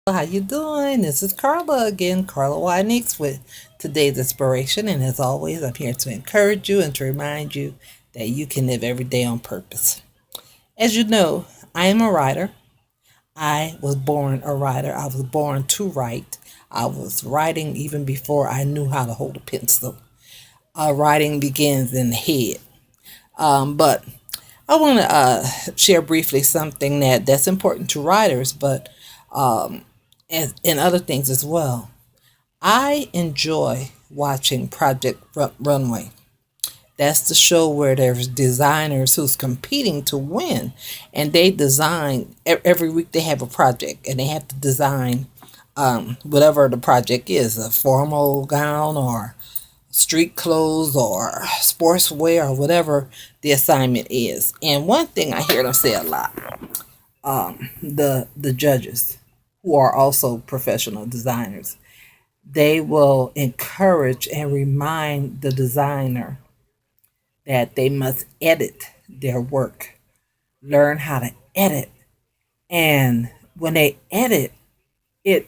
How you doing? This is Carla again, Carla Wynix with today's inspiration. And as always, I'm here to encourage you and to remind you that you can live every day on purpose. As you know, I am a writer. I was born a writer. I was born to write. I was writing even before I knew how to hold a pencil. Writing begins in the head. But I want to share briefly something that's important to writers, but and other things as well. I enjoy watching Project Runway. That's the show where there's designers who's competing to win, and they design every week. They have a project, and they have to design whatever the project is, a formal gown or street clothes or sportswear or whatever the assignment is. And one thing I hear them say a lot, the judges who are also professional designers, they will encourage and remind the designer that they must edit their work, learn how to edit. And when they edit, it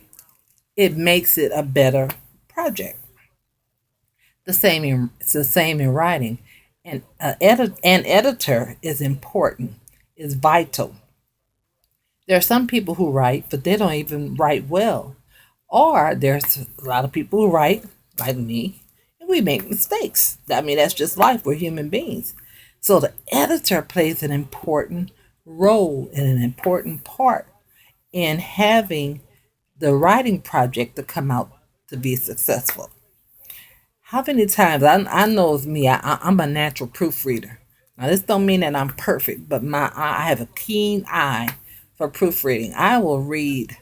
it makes it a better project. It's the same in writing. And an editor is important, is vital. There are some people who write, but they don't even write well. Or there's a lot of people who write, like me, and we make mistakes. I mean, that's just life. We're human beings. So the editor plays an important role and an important part in having the writing project to come out to be successful. How many times I know it's me. I'm a natural proofreader. Now this don't mean that I'm perfect, but I have a keen eye for proofreading. I will read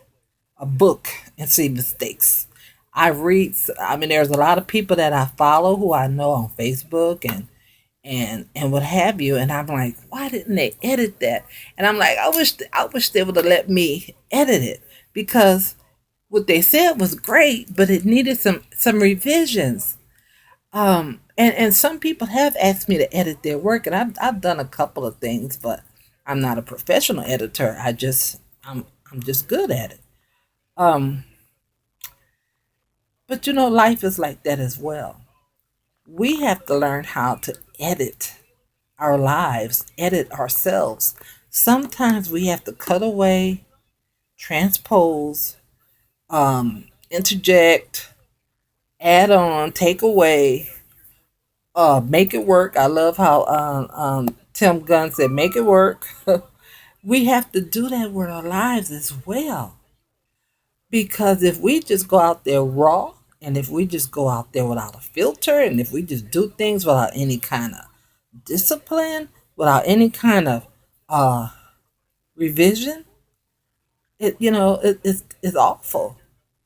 a book and see mistakes. I mean, there's a lot of people that I follow who I know on Facebook and what have you, and I'm like, why didn't they edit that? And I'm like, I wish they would have let me edit it because what they said was great, but it needed some revisions. And some people have asked me to edit their work, and I've done a couple of things, but I'm not a professional editor. I'm just good at it. Um, but life is like that as well. We have to learn how to edit our lives, edit ourselves. Sometimes we have to cut away, transpose, interject, add on, take away, make it work. I love how Tim Gunn said, make it work. We have to do that with our lives as well. Because if we just go out there raw, and if we just go out there without a filter, and if we just do things without any kind of discipline, without any kind of uh, revision, it's awful.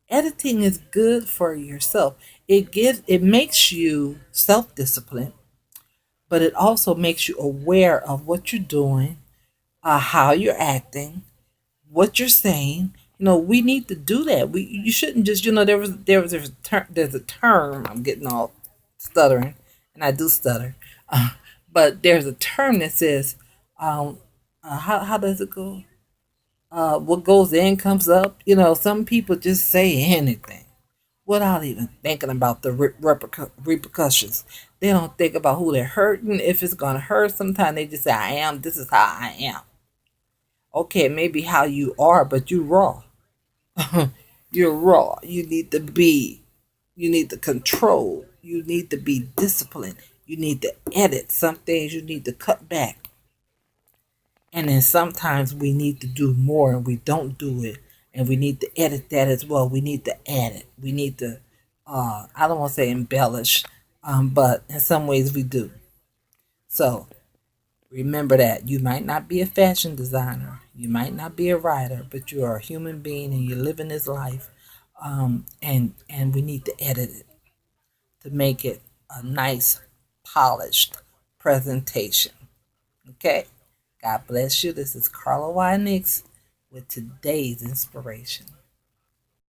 Editing is good for yourself. It makes you self disciplined, but it also makes you aware of what you're doing, how you're acting, what you're saying. We need to do that. You shouldn't just there's a term. I'm getting all stuttering, and I do stutter, but there's a term that says, how does it go? What goes in comes up. Some people just say anything without even thinking about the repercussions. They don't think about who they're hurting, if it's gonna hurt. Sometimes they just say, "I am. This is how I am." Okay, maybe how you are, but you raw. You're raw. You need to control. You need to be disciplined. You need to edit. Some things you need to cut back. And then sometimes we need to do more and we don't do it. And we need to edit that as well. We need to add it. We need to, I don't want to say embellish, but in some ways we do. So remember that you might not be a fashion designer, you might not be a writer, but you are a human being and you're living this life. And we need to edit it to make it a nice, polished presentation. Okay? God bless you. This is Carla Y. Nix with today's inspiration.